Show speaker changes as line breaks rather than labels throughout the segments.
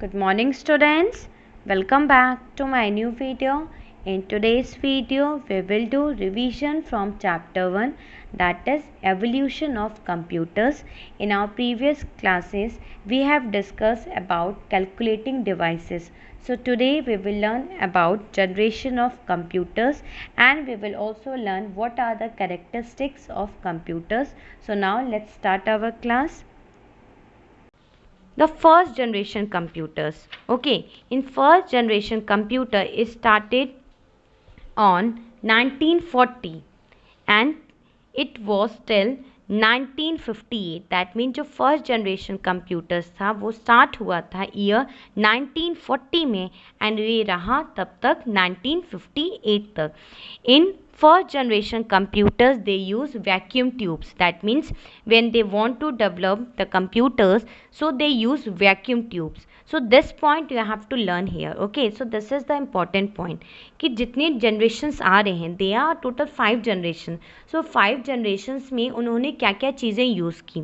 Good morning students, welcome back to my new video. In today's video we will do revision from chapter 1, that is evolution of computers. In our previous classes we have discussed about calculating devices. So today we will learn about generation of computers and we will also learn what are the characteristics of computers. So now let's start our class. The first generation computers. Okay, in first generation computer it started on 1940 and it was till 1958. That mean जो first generation computers था वो start हुआ था year 1940 में and ये रहा तब तक 1958 तक. इन first generation computers they use vacuum tubes. That means when they want to develop the computers, so they use vacuum tubes. So this point you have to learn here. Okay, so this is the important point कि जितने generations आ रहे हैं they are total 5 generation. So 5 generations में उन्होंने क्या क्या चीज़ें use की.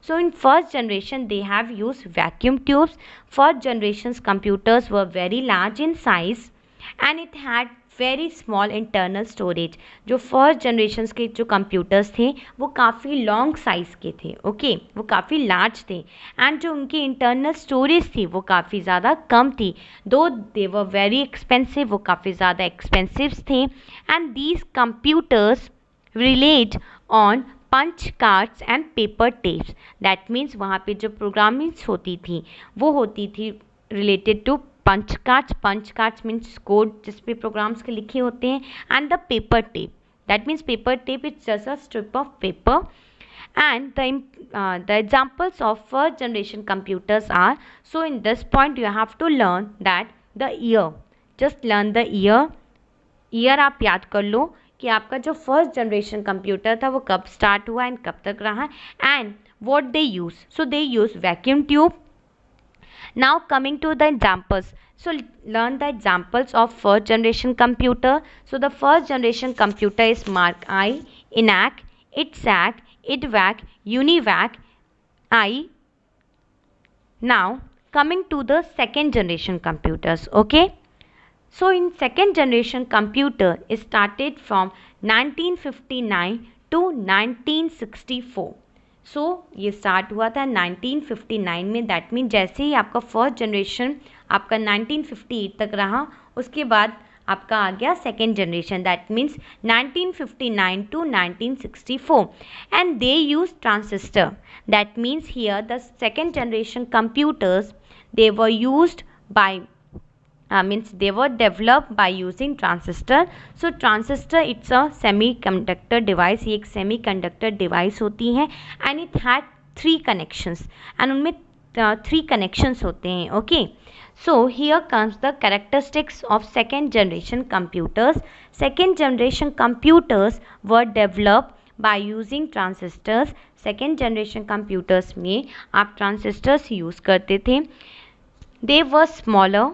So in first generation they have used vacuum tubes. First generations computers were very large in size and it had very small internal storage. जो first generation के जो computers थे वो काफ़ी लॉन्ग साइज़ के थे. ओके, वो काफ़ी लार्ज थे एंड जो उनकी इंटरनल स्टोरेज थी वो काफ़ी ज़्यादा कम थी. दो दे वर वेरी एक्सपेंसिव, वो काफ़ी ज़्यादा एक्सपेंसिव थे. And these computers relate on punch cards and paper tapes. That means वहाँ पे जो प्रोग्रामिंग्स होती थी वो होती थी related to punch cards means code जिस पे प्रोग्राम्स के लिखे होते हैं and the paper tape. That means paper tape it's just a strip of paper. And the examples of first generation computers are, so in this point you have to learn that the year, just learn the year आप याद कर लो कि आपका जो first generation computer था वो कब start हुआ एंड कब तक रहा and what they use. So they use vacuum tube. Now coming to the examples, so learn the examples of first generation computer. So the first generation computer is Mark I, ENIAC, ITSAC, IDVAC, UNIVAC, I. Now coming to the second generation computers. Okay, so in second generation computer it started from 1959 to 1964. सो ये start हुआ था 1959 में. That mean जैसे ही आपका first generation आपका 1958 तक रहा उसके बाद आपका आ गया second generation. That means 1959 to 1964 and they use transistor. That means here the second generation computers they were used by means they were developed by using transistor. So transistor it's a semiconductor device. ये एक semiconductor device होती है and it had 3 connections and उनमें 3 connections होते हैं. Okay, so here comes the characteristics of second generation computers. Second generation computers were developed by using transistors. second generation computers में आप transistors use करते थे. They were smaller,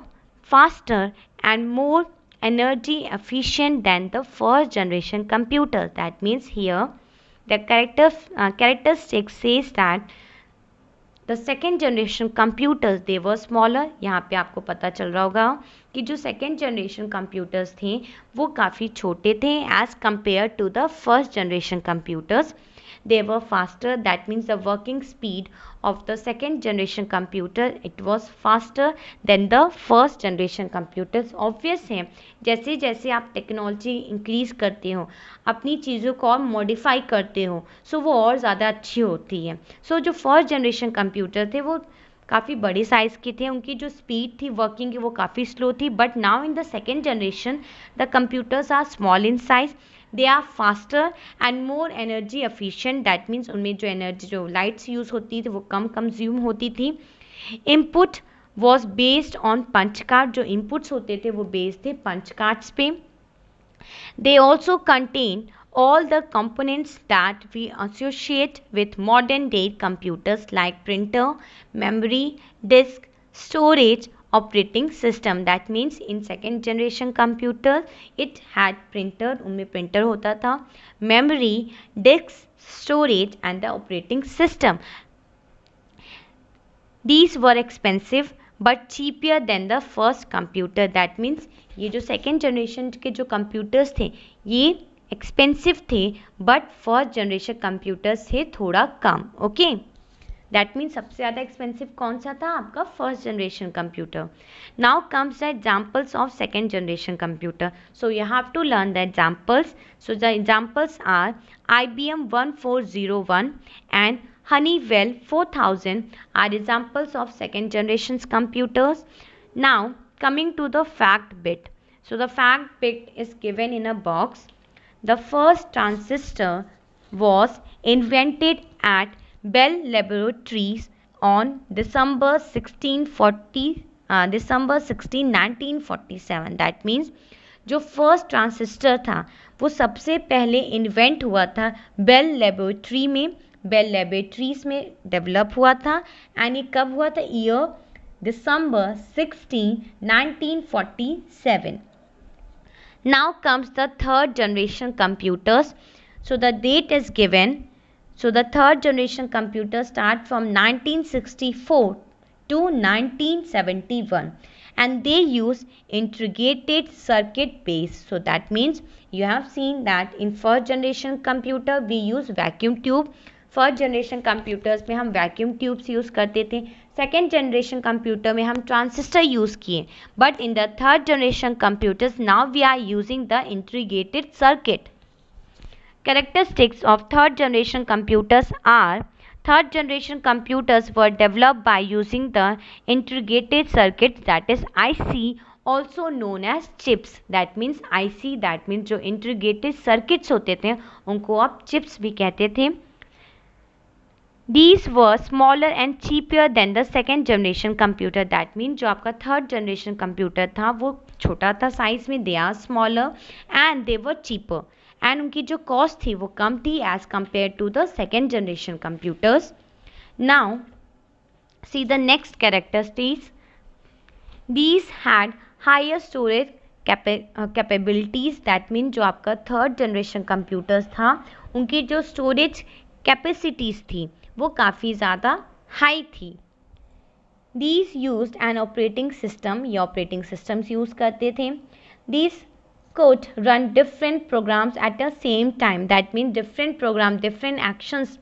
faster and more energy efficient than the first generation computers. That means here the characteristics says that the second generation computers they were smaller. यहाँ पे आपको पता चल रहा होगा कि जो second generation computers थे वो काफ़ी छोटे थे as compared to the first generation computers. They were faster. That means the working speed of the second generation computer it was faster than the first generation computers. Obvious है जैसे जैसे आप technology increase करते हो अपनी चीज़ों को और मॉडिफाई करते हो सो वो और ज़्यादा अच्छी होती है. सो जो फर्स्ट जनरेशन कंप्यूटर थे वो काफ़ी बड़े साइज़ के थे. उनकी जो स्पीड थी वर्किंग की वो काफ़ी स्लो थी. But now in the second generation the computers are small in size. They are faster and more energy efficient. That means उनमें जो एनर्जी जो लाइट्स यूज़ होती थी वो कम कंज्यूम होती थी. Input was based on punch card. जो inputs होते थे वो बेस्ड थे पंच कार्ड्स पे. They also contain all the components that we associate with modern day computers like printer, memory, disk, storage, operating system. That means in second generation computer it had printer, उनमें printer होता था, memory, disk, storage and the operating system. These were expensive but cheaper than the first computer. That means ये जो second generation के जो computers थे ये expensive थे, बट फर्स्ट जनरेशन कंप्यूटर्स से थोड़ा कम। ओके, दैट मीन्स सबसे ज़्यादा एक्सपेंसिव कौन सा था? आपका first generation computer. Now comes the examples of second generation computer. So you have to learn the examples. So the examples are IBM 1401 and Honeywell 4000 are examples of second generation computers. Now coming to the fact bit. So the fact bit is given in a box. The first transistor was invented at Bell Laboratories on December 1947. That means जो first transistor था वो सबसे पहले invent हुआ था bell laboratory में, bell laboratories में develop हुआ था। एंड ये कब हुआ था? Year December 16, 1947. Now comes the third generation computers. So the date is given. So the third generation computers start from 1964 to 1971 and they use integrated circuit base. So that means you have seen that in first generation computer we use vacuum tube. First generation computers में हम vacuum tubes use करते थे, second generation computer में हम transistor use किए, but in the third generation computers now we are using the integrated circuit. Characteristics of third generation computers are: third generation computers were developed by using the integrated circuits, that is IC, also known as chips. That means IC, that means जो integrated circuits होते थे उनको आप chips भी कहते थे. These were smaller and cheaper than the second generation computer. That means जो आपका third generation computer था वो छोटा था साइज में, they are smaller and they were cheaper. And उनकी जो कॉस्ट थी वो कम थी as compare to the second generation computers. Now see the next characteristics. These had higher storage capabilities. That mean जो आपका थर्ड जनरेशन कंप्यूटर्स था उनकी जो स्टोरेज कैपेसिटीज़ थी वो काफ़ी ज़्यादा हाई थी. These used an operating system, ये ऑपरेटिंग सिस्टम्स यूज़ करते थे. These could run different programs at the same time. That means different program, different actions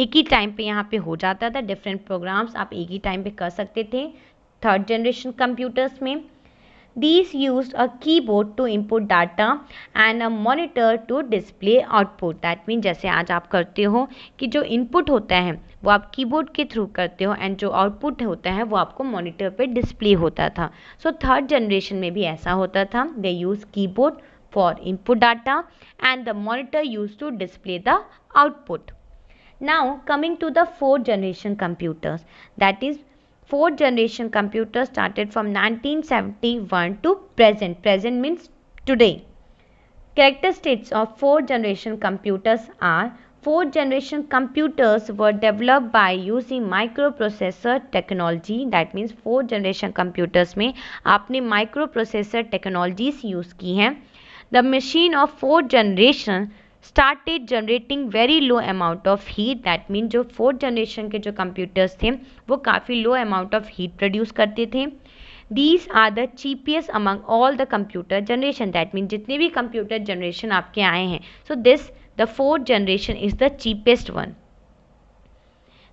एक ही टाइम पे यहाँ पे हो जाता था. different programs आप एक ही टाइम पे कर सकते थे थर्ड जनरेशन कंप्यूटर्स में. These used a keyboard to input data and a monitor to display output. That means जैसे आज आप करते हो कि जो इनपुट होता है वो आप कीबोर्ड के थ्रू करते हो एंड जो आउटपुट होता है वो आपको मॉनिटर पे डिस्प्ले होता था. सो थर्ड जनरेशन में भी ऐसा होता था. They use keyboard for input data and the monitor use to display the output. Now coming to the fourth generation computers. That is fourth generation computers started from 1971 to present. Present means today. Characteristics of fourth generation computers are: fourth generation computers were developed by using microprocessor technology. That means fourth generation computers में आपने microprocessor technologies use की हैं. The machine of fourth generation started generating very low amount of heat. That means जो fourth generation के जो computers थे वो काफ़ी लो अमाउंट ऑफ हीट प्रोड्यूस करते थे. These are the cheapest among all the computer generation. That means जितने भी कंप्यूटर जनरेशन आपके आए हैं, so this the fourth generation is the cheapest one.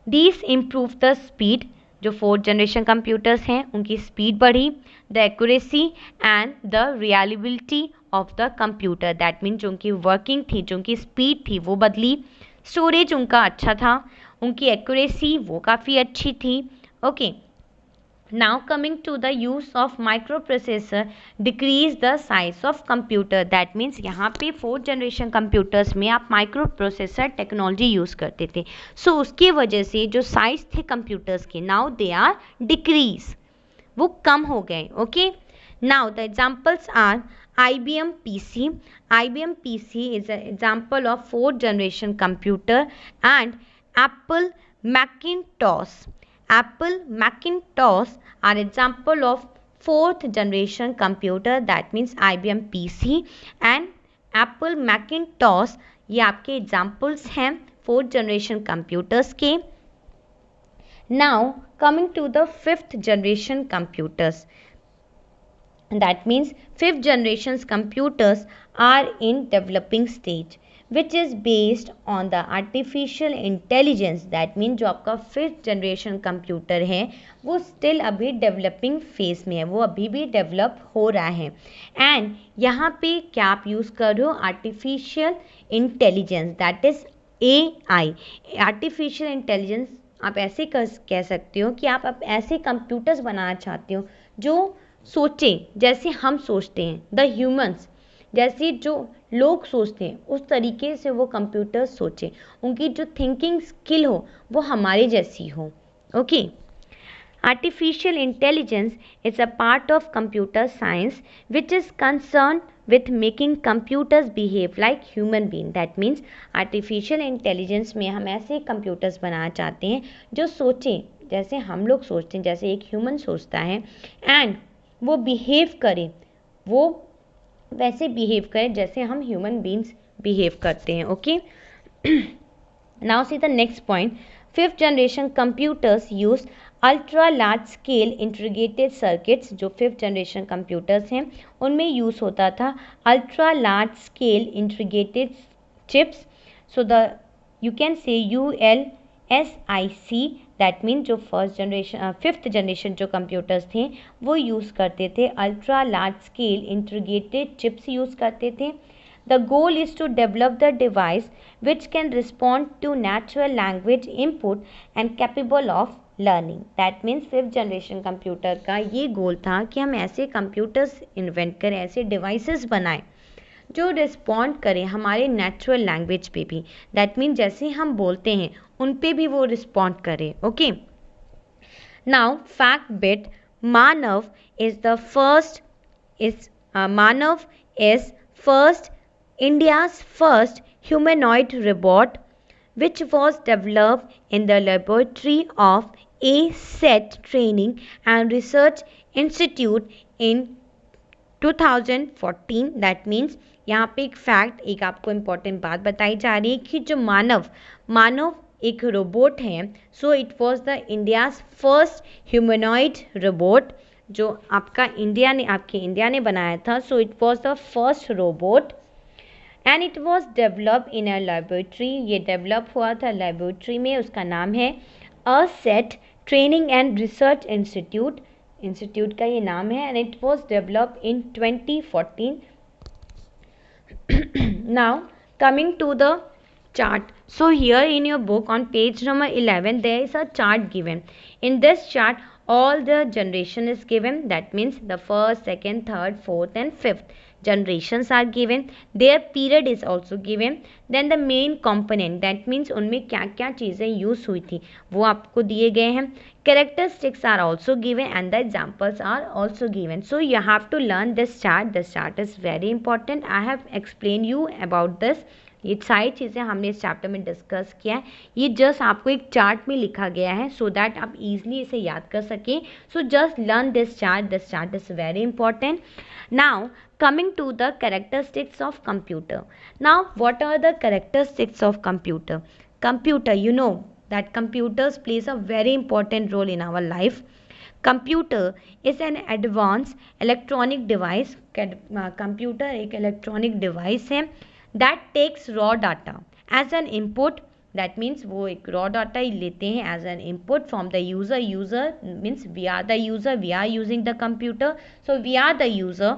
These improve the speed. जो फोर्थ जनरेशन कंप्यूटर्स हैं उनकी स्पीड बढ़ी. The accuracy and the reliability of the computer. That mean जो उनकी वर्किंग थी, जो उनकी स्पीड थी वो बदली. स्टोरेज उनका अच्छा था, उनकी एक्यूरेसी वो काफ़ी अच्छी थी. Okay, now coming to the use of microprocessor decrease the size of computer. That means यहाँ पे फोर्थ जनरेशन कंप्यूटर्स में आप माइक्रो प्रोसेसर टेक्नोलॉजी यूज़ करते थे. सो उसकी वजह से जो साइज थे कंप्यूटर्स के नाउ दे आर डिक्रीज, वो कम हो गए. Okay, now the examples are IBM PC. IBM PC is an example of fourth generation computer and Apple Macintosh. Apple Macintosh are example of fourth generation computer. That means IBM PC and Apple Macintosh ये आपके examples हैं fourth generation computers के. Now coming to the fifth generation computers. That means fifth generation's computers are in developing stage, which is based on the artificial intelligence. That means जो आपका fifth generation computer है वो still अभी developing phase में है, वो अभी भी डेवलप हो रहा है. एंड यहाँ पे क्या आप यूज़ कर रहे हो? Artificial intelligence, that is AI. Artificial intelligence आप ऐसे कह सकते हो कि आप ऐसे कंप्यूटर्स बनाना चाहते हो जो सोचें जैसे हम सोचते हैं, द ह्यूमंस, जैसे जो लोग सोचते हैं उस तरीके से वो कंप्यूटर सोचें, उनकी जो थिंकिंग स्किल हो वो हमारे जैसी हो. Okay. Artificial intelligence is a part of computer science which is concerned with making computers behave like human being. That means artificial intelligence में हम ऐसे computers बनाना चाहते हैं जो सोचें जैसे हम लोग सोचते हैं, जैसे एक ह्यूमन सोचता है, एंड वो बिहेव करें, वो वैसे बिहेव करें जैसे हम ह्यूमन बींग्स बिहेव करते हैं. Okay. Now see the next point. Fifth generation computers use ultra large scale integrated circuits. जो फिफ्थ जनरेशन कंप्यूटर्स हैं उनमें यूज़ होता था ultra large scale integrated chips. So the you can say ULSIC. That mean जो fifth generation जो computers थे वो use करते थे ultra large scale integrated chips use करते थे. The goal is to develop the device which can respond to natural language input and capable of learning. That means fifth generation computer का ये गोल था कि हम ऐसे कंप्यूटर्स इन्वेंट करें, ऐसे डिवाइसेस बनाएं जो रिस्पॉन्ड करें हमारे नेचुरल लैंग्वेज पे भी. दैट मीन जैसे हम बोलते हैं उन पे भी वो रिस्पॉन्ड करें. Okay. Now fact bit. Manav is first India's first humanoid robot, which was developed in the laboratory of ASET Training and Research Institute in 2014. That means यहाँ पे एक फैक्ट, एक आपको इम्पोर्टेंट बात बताई जा रही है कि जो मानव एक रोबोट है. So it was the India's first humanoid robot जो आपके इंडिया ने बनाया था. So it was the first robot and it was develop in a laboratory. ये डेवलप हुआ था लेबोरेटरी में. उसका नाम है ASET training and research institute का ये नाम है. And it was develop in 2014. Now coming to the chart. So here in your book on page number 11 there is a chart given. In this chart all the generation is given. That means the first, second, third, fourth and fifth generations are given. Their period is also given. Then the main component, that means उनमें क्या क्या चीज़ें use हुई थी वो आपको दिए गए हैं. Characteristics are also given and the examples are also given. So you have to learn this chart. This chart is very important. I have explained you about this. ये सारी चीज़ें हमने इस चैप्टर में डिस्कस किया है. ये जस्ट आपको एक चार्ट में लिखा गया है सो दैट आप इजीली इसे याद कर सकें. So just learn this chart is very important. Now coming to the characteristics of computer. Now what are the characteristics of computer? Computer, you know that computers plays a very important role in our life. Computer is an advanced electronic device. Computer एक electronic device है that takes raw data as an input. That means वो एक raw data ही लेते हैं as an input from the user. User means we are the user, we are using the computer, so we are the user,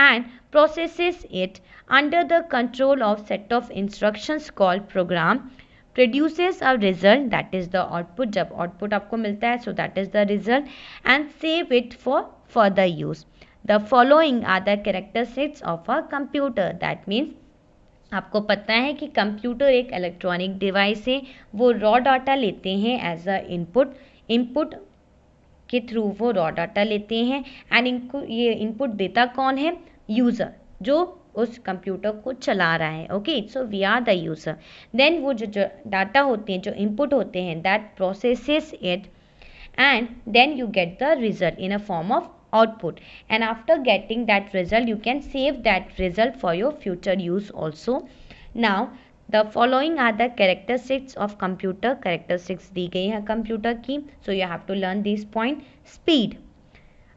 and processes it under the control of set of instructions called program, produces a result, that is the output. जब output आपको मिलता है so that is the result, and save it for further use. The following are the characteristics of a computer. That means आपको पता है कि computer एक electronic device है. वो रॉ डाटा लेते हैं एज अ इनपुट के थ्रू वो रॉ डाटा लेते हैं एंड इनको ये इनपुट देता कौन है? यूज़र जो उस कंप्यूटर को चला रहा है. Okay. So we are the user. Then वो जो डाटा होते हैं, जो इनपुट होते हैं, that processes it and then you get the result in a form of output, and after getting that result you can save that result for your future use also. Now the following are the characteristics of computer, characteristics दी गई है computer की, so you have to learn this point. Speed,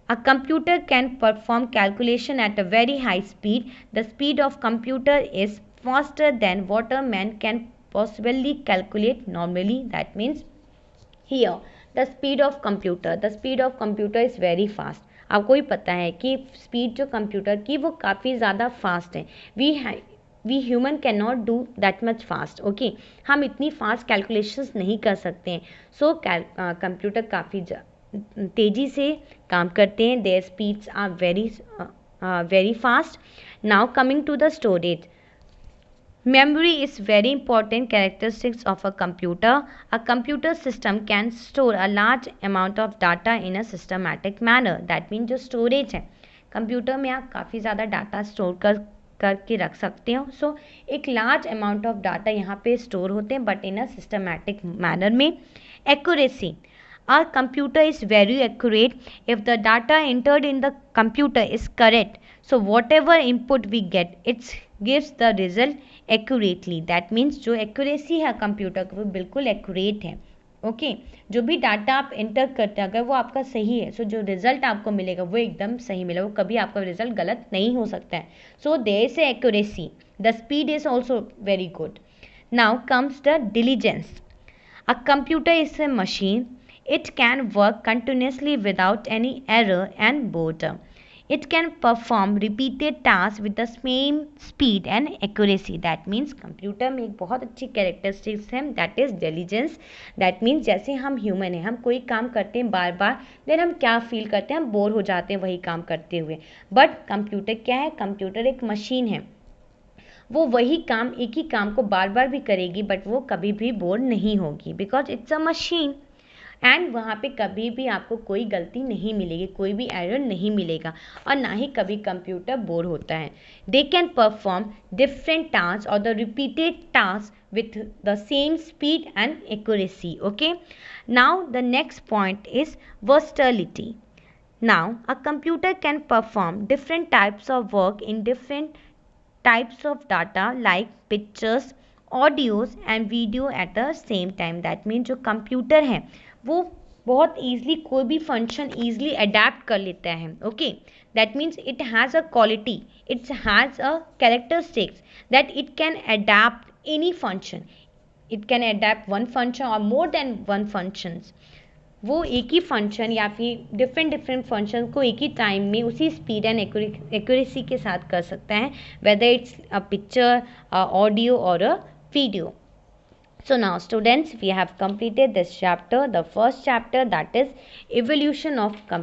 a computer can perform calculation at a very high speed. The speed of computer is faster than what a man can possibly calculate normally. That means here the speed of computer is very fast. आपको ही पता है कि speed जो computer की वो काफ़ी ज़्यादा fast है. We human can not do that much fast. Okay, हम इतनी फास्ट कैलकुलेशंस नहीं कर सकते हैं. सो कंप्यूटर काफ़ी तेज़ी से काम करते हैं. Their speeds are very fast. Now coming to the storage, memory is very important characteristics of a computer. A computer system can store a large amount of data in a systematic manner. That means जो storage है computer में, आप काफ़ी ज़्यादा data store करके रख सकते हो. सो एक लार्ज अमाउंट ऑफ डाटा यहाँ पे स्टोर होते हैं, but in a systematic manner में. Accuracy, our computer is very accurate if the data entered in the computer is correct. So whatever input we get, it gives the result accurately. That means जो accuracy है computer का वो बिल्कुल accurate है. Okay, जो भी data आप enter करते हैं अगर वो आपका सही है, सो जो रिजल्ट आपको मिलेगा वो एकदम सही मिलेगा, वो कभी आपका रिजल्ट गलत नहीं हो सकता है. So there is accuracy. The speed is also very good. Now comes the diligence. A computer is a machine. It can work continuously without any error and boredom. It can perform repeated tasks with the same speed and accuracy. That means computer में एक बहुत अच्छी characteristics है, that is diligence. That means जैसे हम human हैं, हम कोई काम करते हैं बार बार, देन हम क्या फील करते हैं, हम बोर हो जाते हैं वही काम करते हुए. बट कंप्यूटर क्या है, कंप्यूटर एक मशीन है, वो वही काम, एक ही काम को बार बार भी करेगी, बट वो कभी भी बोर नहीं होगी, because it's a machine. And वहाँ पे कभी भी आपको कोई गलती नहीं मिलेगी, कोई भी एरर नहीं मिलेगा, और ना ही कभी कंप्यूटर बोर होता है. They can perform different task और the repeated task with the same speed and accuracy. Okay, now the next point is versatility. Now a computer can perform different types of work in different types of data like pictures, audios and video at the same time. That mean जो computer है वो बहुत easily कोई भी function easily adapt कर लेता है. Okay, that means it has a quality, it has a characteristics that it can adapt any function. It can adapt one function और मोर देन वन फंक्शंस. वो एक ही फंक्शन या फिर डिफरेंट फंक्शन को एक ही टाइम में उसी स्पीड एंड एक्यूरेसी के साथ कर सकता है, whether it's a picture, audio और a video. So now students, we have completed this chapter, the first chapter, that is evolution of computer.